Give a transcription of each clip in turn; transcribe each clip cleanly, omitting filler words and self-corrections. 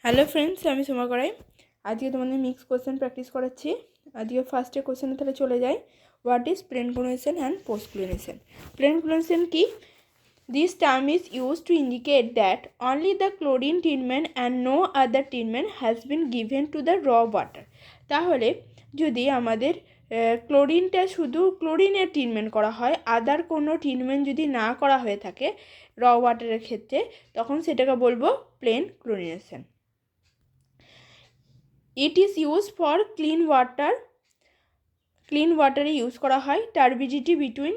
Hello friends, আমি সোমা করাই। আজকে তোমাদের মিক্স কোশ্চেন প্র্যাকটিস করাচ্ছি। আজকে ফার্স্টে কোশ্চেনে তাহলে চলে যাই। What is plain chlorination and post chlorination? Plain chlorination কি? This term is used to indicate that only the chlorine treatment and no other treatment has been given to the raw water. তাহলে যদি আমাদের ক্লোরিনটা শুধু ক্লোরিনের treatment করা হয়, আদার কোনো treatment যদি না করা হয়ে থাকে র ওয়াটারের ক্ষেত্রে, তখন সেটাকে বলবো plain chlorination. It is used for clean water. Clean ওয়াটারে ইউজ করা হয় turbidity between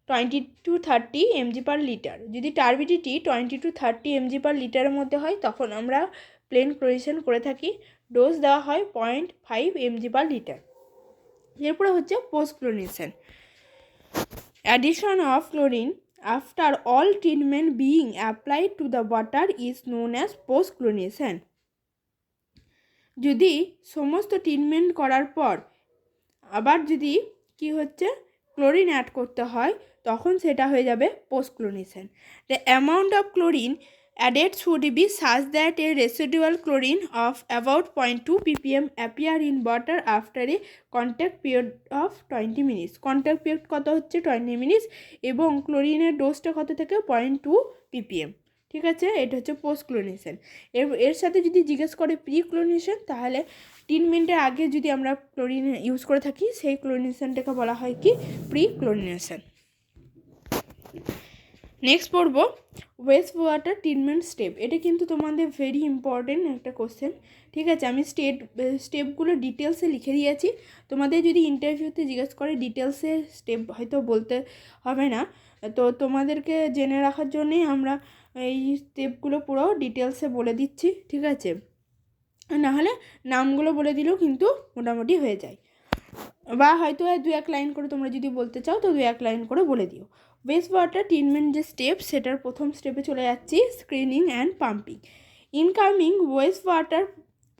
20 to 30 mg per litre. যদি টার্বিডিটি 20 to 30 mg per লিটারের মধ্যে হয় তখন আমরা প্লেন ক্লোরিনেশন করে থাকি। ডোজ দেওয়া হয় 0.5 mg per লিটার। এরপরে হচ্ছে post chlorination. Addition of chlorine after all treatment being applied to the water is known as post chlorination. যদি সমস্ত ট্রিটমেন্ট করার পর আবার যদি কি হচ্ছে ক্লোরিন অ্যাড করতে হয় তখন সেটা হয়ে যাবে post chlorination. The amount of chlorine added should be such that a residual chlorine of about 0.2 ppm appear in water after a contact period of 20 minutes. Contact period কত হচ্ছে 20 মিনিটস এবং ক্লোরিনের ডোজটা কত থেকে 0.2 ppm। ঠিক আছে, এটা হচ্ছে পোস্ট ক্লোরিনেশন। এর সাথে যদি জিজ্ঞেস করে প্রি ক্লোরিনেশন, তাহলে 3 মিনিটের আগে যদি আমরা ক্লোরিন ইউজ করে থাকি সেই ক্লোরিনেশনটাকে বলা হয় কি প্রি ক্লোরিনেশন। নেক্সট পড়ব ওয়েস্ট ওয়াটার ট্রিটমেন্ট স্টেপ। এটা কিন্তু তোমাদের ভেরি ইম্পর্টেন্ট একটা কোশ্চেন। ঠিক আছে, আমি স্টেপগুলো ডিটেলসে লিখে দিয়েছি। তোমাদের যদি ইন্টারভিউতে জিজ্ঞেস করে ডিটেলসের স্টেপ হয়তো বলতে হবে না, তো তোমাদেরকে জেনে রাখার জন্যই আমরা এই স্টেপগুলো পুরো ডিটেলসে বলে দিচ্ছি। ঠিক আছে, নাহলে নামগুলো বলে দিলেও কিন্তু মোটামুটি হয়ে যায়, বা হয়তো 2-1 লাইন করে তোমরা যদি বলতে চাও তো 2-1 লাইন করে বলে দিও। ওয়েস্ট ওয়াটার ট্রিটমেন্ট যে স্টেপ, সেটার প্রথম স্টেপে চলে যাচ্ছি screening and pumping. Incoming West water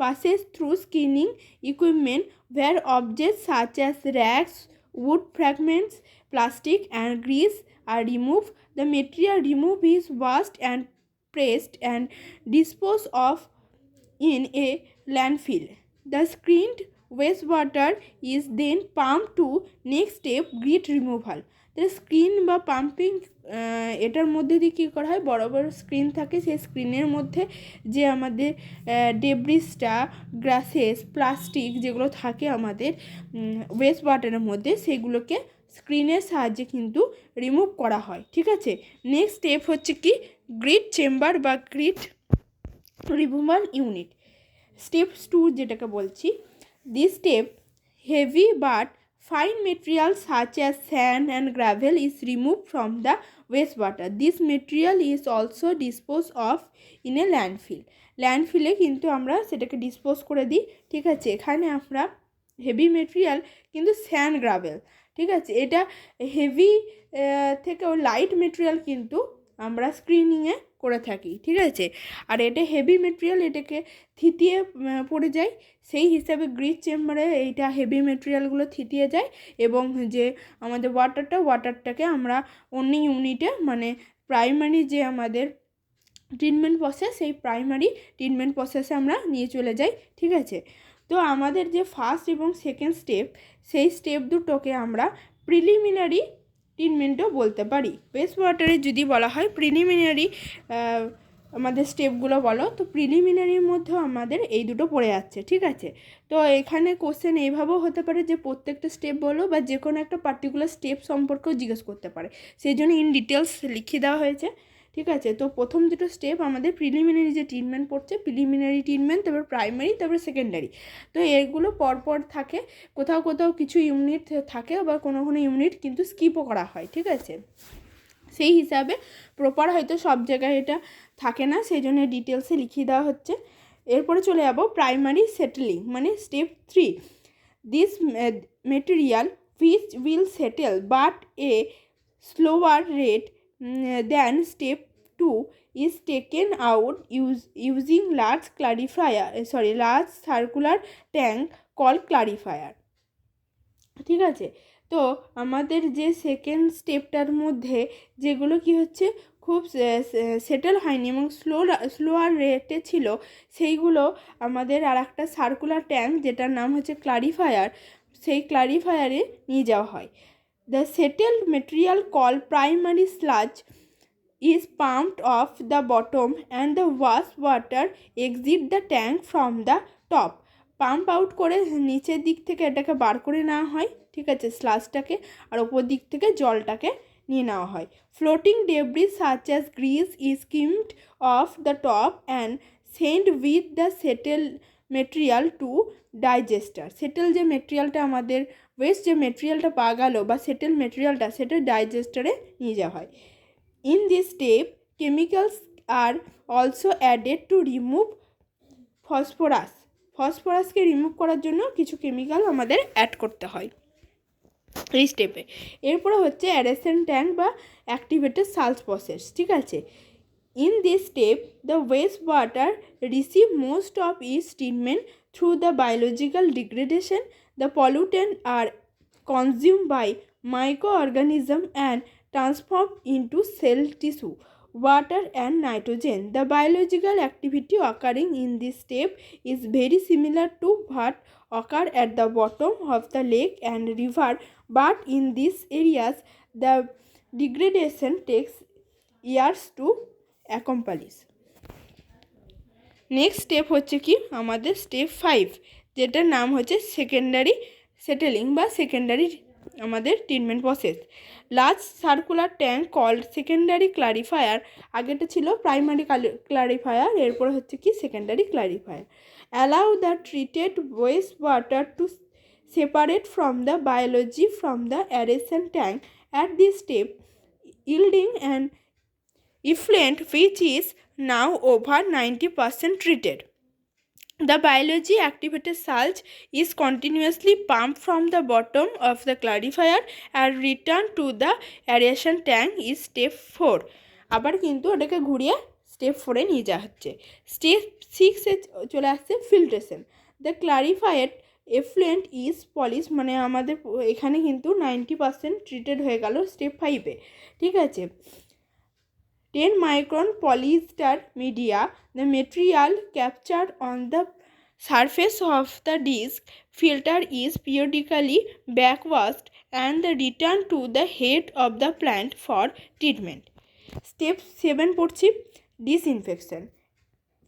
passes through screening equipment where objects such as rags, wood fragments, plastic and grease are removed. The material removed is washed and pressed and disposed of in a landfill. The screened wastewater is then pumped to next step grit removal. তাহলে screen বা pumping এটার মধ্যে দিয়ে কী করা হয়, বড় বড় screen থাকে, সেই স্ক্রিনের মধ্যে যে আমাদের ডেব্রিসটা, গ্রাসেস, প্লাস্টিক যেগুলো থাকে আমাদের ওয়েস্ট ওয়াটারের মধ্যে, সেগুলোকে স্ক্রিনের সাহায্যে কিন্তু রিমুভ করা হয়। ঠিক আছে, নেক্সট স্টেপ হচ্ছে কি গ্রিট চেম্বার বা গ্রিট রিমুভাল ইউনিট। স্টেপ 2 যেটাকে বলছি, this step heavy but fine material such as sand and gravel is remove from the waste water. This material is also dispose of in a landfill. ল্যান্ডফিলে কিন্তু আমরা সেটাকে dispose করে দিই। ঠিক আছে, এখানে আমরা হেভি মেটেরিয়াল কিন্তু স্যান্ড গ্রাভেল, ঠিক আছে, এটা হেভি থেকেও লাইট মেটেরিয়াল কিন্তু আমরা স্ক্রিনিংয়ে করে থাকি। ঠিক আছে, আর এটা হেভি মেটেরিয়াল, এটাকে থিতিয়ে পড়ে যায়, সেই হিসাবে গ্রিট চেম্বারে এইটা হেভি মেটেরিয়ালগুলো থিতিয়ে যায় এবং যে আমাদের ওয়াটারটাকে আমরা অন্য ইউনিটে, মানে প্রাইমারি যে আমাদের ট্রিটমেন্ট প্রসেস, সেই প্রাইমারি ট্রিটমেন্ট প্রসেসে আমরা নিয়ে চলে যাই। ঠিক আছে, তো আমাদের যে ফার্স্ট এবং সেকেন্ড স্টেপ, সেই স্টেপ দুটোকে আমরা প্রিলিমিনারি ট্রিটমেন্টও বলতে পারি। ওয়েস্ট ওয়াটারে যদি বলা হয় প্রিলিমিনারি আমাদের স্টেপগুলো বলো, তো প্রিলিমিনারির মধ্যেও আমাদের এই দুটো পড়ে যাচ্ছে। ঠিক আছে, তো এখানে কোশ্চেন এইভাবেও হতে পারে যে প্রত্যেকটা স্টেপ বলো বা যে কোনো একটা পার্টিকুলার স্টেপ সম্পর্কেও জিজ্ঞেস করতে পারে, সেই জন্য ইন ডিটেলস লিখিয়ে দেওয়া হয়েছে। ঠিক আছে, তো প্রথম দুটো স্টেপ আমাদের প্রিলিমিনারি যে ট্রিটমেন্ট পড়ছে, প্রিলিমিনারি ট্রিটমেন্ট, তারপর প্রাইমারি, তারপর সেকেন্ডারি। তো এগুলো পরপর থাকে, কোথাও কোথাও কিছু ইউনিট থাকে, আবার কোনো কোনো ইউনিট কিন্তু স্কিপও করা হয়। ঠিক আছে, সেই হিসাবে প্রপার হয়তো সব জায়গায় এটা থাকে না, সেই জন্য ডিটেলসে লিখিয়ে দেওয়া হচ্ছে। এরপরে চলে যাবো প্রাইমারি সেটেলিং, মানে step 3। This material which will settle but a slower rate then step 2 is taken out using large circular tank called clarifier. ঠিক আছে, তো আমাদের যে সেকেন্ড স্টেপটার মধ্যে যেগুলো কি হচ্ছে খুব সেটেল হয়নি এবং স্লোয়ার রেটে ছিল, সেইগুলো আমাদের আর একটা সার্কুলার ট্যাঙ্ক যেটার নাম হচ্ছে ক্লারিফায়ার, সেই ক্লারিফায়ারে নিয়ে যাওয়া হয়। The settled material call primary sludge is pumped off the bottom and the wash water exit the tank from the top. Pump out করে নিচের দিক থেকে এটাকে বার করে নেওয়া হয়, ঠিক আছে, স্লাজটাকে, আর ওপর দিক থেকে জলটাকে নিয়ে নেওয়া হয়। Floating debris such as grease is skimmed off the top and send with the settle material to digester. Settle যে মেটেরিয়ালটা আমাদের ওয়েস্ট যে মেটেরিয়ালটা পাওয়া গেল বা সেটেল মেটেরিয়ালটা, সেটা ডাইজেস্টারে নিয়ে যাওয়া হয়। In this step, chemicals are also added to remove phosphorus. ফসফরাসকে রিমুভ করার জন্য কিছু কেমিক্যাল আমাদের অ্যাড করতে হয় এই স্টেপে। এরপরে হচ্ছে অ্যারেশন ট্যাঙ্ক বা অ্যাক্টিভেটেড সালস প্রসেস, ঠিক আছে। In this step, the wastewater receive most of its treatment through the biological degradation. The pollutants are consumed by microorganisms and transformed into cell tissue, water and nitrogen. The biological activity occurring in this step is very similar to what occur at the bottom of the lake and river, but in these areas the degradation takes years to accomplish. Next step হচ্ছে কি আমাদের step 5, যেটার নাম হচ্ছে secondary settling বা secondary আমাদের treatment process. Large circular tank called secondary clarifier, আগেটা ছিল প্রাইমারি ক্লারিফায়ার, এরপর হচ্ছে কি secondary clarifier. Allow the treated waste water to separate from the biology from the aeration tank at this step, yielding an effluent which is now over 90% treated. The biology activated salts is continuously pumped from the bottom of the clarifier and returned to the aeration tank is step 4. আবার কিন্তু ওটাকে ঘুরিয়ে step 4-এ নিয়ে যাওয়া হচ্ছে। Step 6-এ চলে আসছে filtration. The clarified effluent is polish, মানে আমাদের এখানে কিন্তু 90% ট্রিটেড হয়ে গেল স্টেপ 5-এ, ঠিক আছে। 10 micron polyester media, the material captured on the surface of the disc filter is periodically backwashed and returned to the head of the plant for treatment. Step 7 পড়ছি disinfection.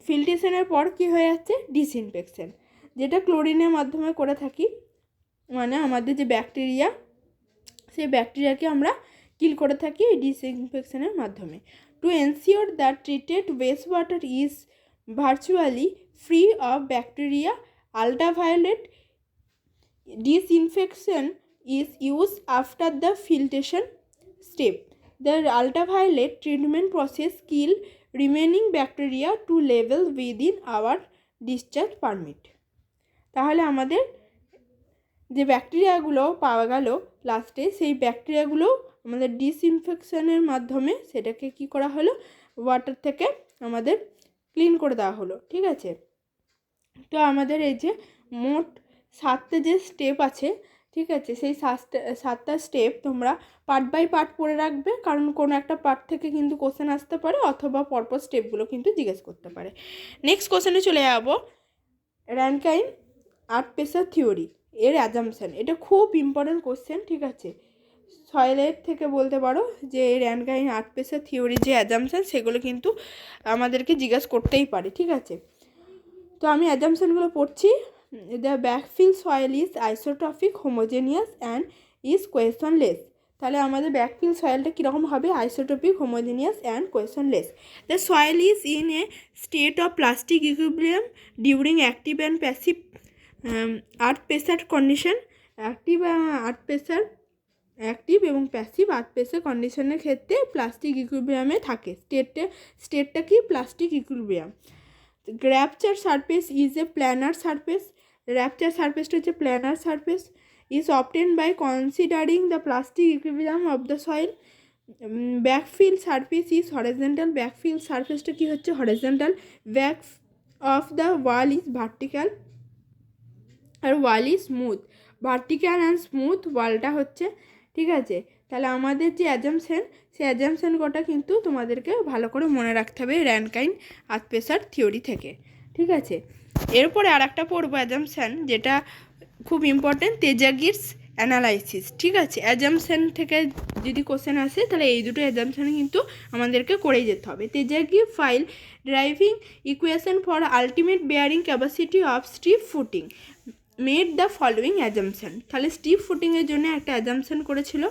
ফিল্ট্রেশনের পর কী হয়ে যাচ্ছে ডিসইনফেকশন, যেটা ক্লোরিনের মাধ্যমে করে থাকি, মানে আমাদের যে ব্যাকটেরিয়া, সেই ব্যাকটেরিয়াকে আমরা কিল করে থাকি এই ডিসইনফেকশনের মাধ্যমে। To ensure that treated wastewater is virtually free of bacteria, ultraviolet disinfection is used after the filtration step. The ultraviolet treatment process kill remaining bacteria to level within our discharge permit. তাহলে আমাদের যে ব্যাকটেরিয়াগুলো পাওয়া গেল লাস্টে, সেই ব্যাকটেরিয়াগুলো আমাদের ডিসইনফেকশনের মাধ্যমে সেটাকে কি করা হলো, ওয়াটার থেকে আমাদের ক্লিন করে দেওয়া হলো, ঠিক আছে। তো আমাদের এই যে মোট 7টা যে স্টেপ আছে, ঠিক আছে, সেই 7টা স্টেপ তোমরা পার্ট বাই পার্ট পড়ে রাখবে, কারণ কোনো একটা পার্ট থেকে কিন্তু কোশ্চেন আসতে পারে অথবা পরপর স্টেপগুলো কিন্তু জিজ্ঞেস করতে পারে। নেক্সট কোশ্চেনে চলে যাবো র্যানকাইন আর্থ প্রেসার থিওরি এর অ্যাজাম্পশন। এটা খুব ইম্পর্টেন্ট কোশ্চেন, ঠিক আছে। সয়েলের থেকে বলতে পারো যে র্যানকাইন আর্থ প্রেসার থিওরির যে অ্যাজাম্পশন সেগুলো কিন্তু আমাদেরকে জিজ্ঞাসা করতেই পারে, ঠিক আছে। তো আমি অ্যাজাম্পশনগুলো পড়ছি। The backfill soil is isotropic homogeneous and is cohesionless. তাহলে আমাদের ব্যাকফিল সয়েলটা কীরকম হবে, isotropic homogeneous and cohesionless. The soil is in a state of plastic equilibrium during active and passive earth pressure condition. Active এবং passive earth pressure কন্ডিশনের ক্ষেত্রে plastic ইকুইলিব্রিয়ামে থাকে। স্টেটটা কি plastic equilibrium. Rupture surface is a planar surface. Rupture সারফেসটা হচ্ছে planar surface. Is obtain by considering the plastic equilibrium of the soil. Backfill surface is horizontal. Backfill সারফেসটা কি হচ্ছে horizontal. Back of the wall is vertical আর wall is smooth. Vertical and smooth ওয়ালটা হচ্ছে, ঠিক আছে। তাহলে আমাদের যে অ্যাজাম্পশন, সেই অ্যাজাম্পশন কটা কিন্তু তোমাদেরকে ভালো করে মনে রাখতে হবে র্যানকাইন আর্থ প্রেসার থিওরি থেকে, ঠিক আছে। এরপরে আর একটা পড়বো অ্যাজাম্পশন, যেটা খুব ইম্পর্টেন্ট, তেজাগিরস অ্যানালাইসিস, ঠিক আছে। অ্যাজাম্পশন থেকে যদি কোশ্চেন আসে তাহলে এই দুটো অ্যাজাম্পশন কিন্তু আমাদেরকে করেই যেতে হবে। তেজাগির while deriving equation for ultimate bearing capacity of strip footing made the following assumption. তাহলে স্ট্রিপ ফুটিংয়ের জন্য একটা অ্যাজাম্পশন করেছিল,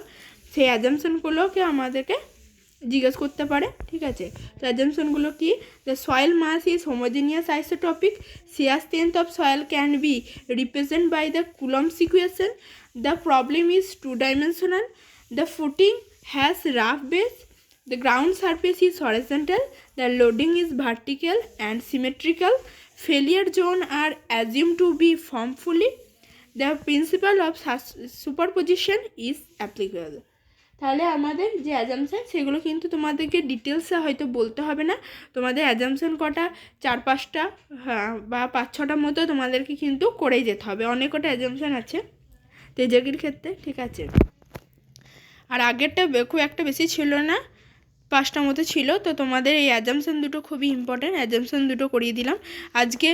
সেই অ্যাজাম্পশনগুলোকে আমাদেরকে জিজ্ঞেস করতে পারে, ঠিক আছে। তো অ্যাজাম্পশনগুলো কি? The soil mass is homogeneous isotropic, shear strength of soil can be represented by the Coulomb's equation, the problem is two-dimensional, the footing has rough base, the ground surface is horizontal, the loading is vertical and symmetrical, failure zone are assumed to be formfully, the principle of superposition is applicable। তাহলে আমাদের যে assumption সেগুলো কিন্তু তোমাদেরকে ডিটেলসে হয়তো বলতে হবে না, তোমাদের অ্যাজাম্পশন কটা 4-5টা বা 5-6টা মতো তোমাদেরকে কিন্তু করেই যেতে হবে। অনেক কটা অ্যাজাম্পশন আছে তেজাগির ক্ষেত্রে, ঠিক আছে। আর আগেরটা খুব একটা বেশি ছিল না, 5টা মতো ছিল। তো তোমাদের এই অ্যাজাম্পশন দুটো খুবই ইম্পর্টেন্ট, অ্যাজাম্পশন দুটো করিয়ে দিলাম। আজকে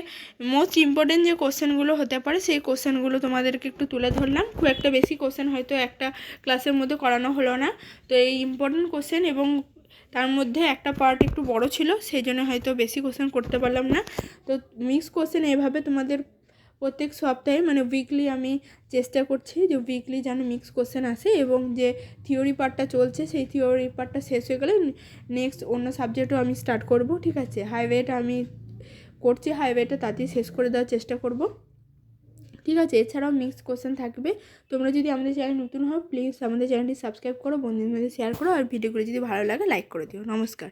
মোস্ট ইম্পর্টেন্ট যে কোশ্চেনগুলো হতে পারে সেই কোশ্চেনগুলো তোমাদেরকে একটু তুলে ধরলাম। খুব একটা বেশি কোশ্চেন হয়তো একটা ক্লাসের মধ্যে করানো হলো না, তো এই ইম্পর্টেন্ট কোশ্চেন এবং তার মধ্যে একটা পার্ট একটু বড় ছিল, সেই জন্য হয়তো বেশি কোশ্চেন করতে পারলাম না। তো মিক্স কোশ্চেন এভাবে তোমাদের প্রত্যেক সপ্তাহে মানে উইকলি আমি চেষ্টা করছি যে উইকলি যেন মিক্স কোশ্চেন আসে, এবং যে থিওরি পার্টটা চলছে সেই থিওরি পার্টটা শেষ হয়ে গেলে নেক্সট অন্য সাবজেক্টও আমি স্টার্ট করব, ঠিক আছে। হাইওয়েটা আমি করছি, হাইওয়েটা তাড়াতাড়ি শেষ করে দেওয়ার চেষ্টা করব, ঠিক আছে। এছাড়াও মিক্স কোশ্চেন থাকবে। তোমরা যদি আমাদের চ্যানেল নতুন হও প্লিজ আমাদের চ্যানেলটি সাবস্ক্রাইব করো, বন্ধুদের মধ্যে শেয়ার করো, আর ভিডিওগুলো যদি ভালো লাগে লাইক করে দিও। নমস্কার।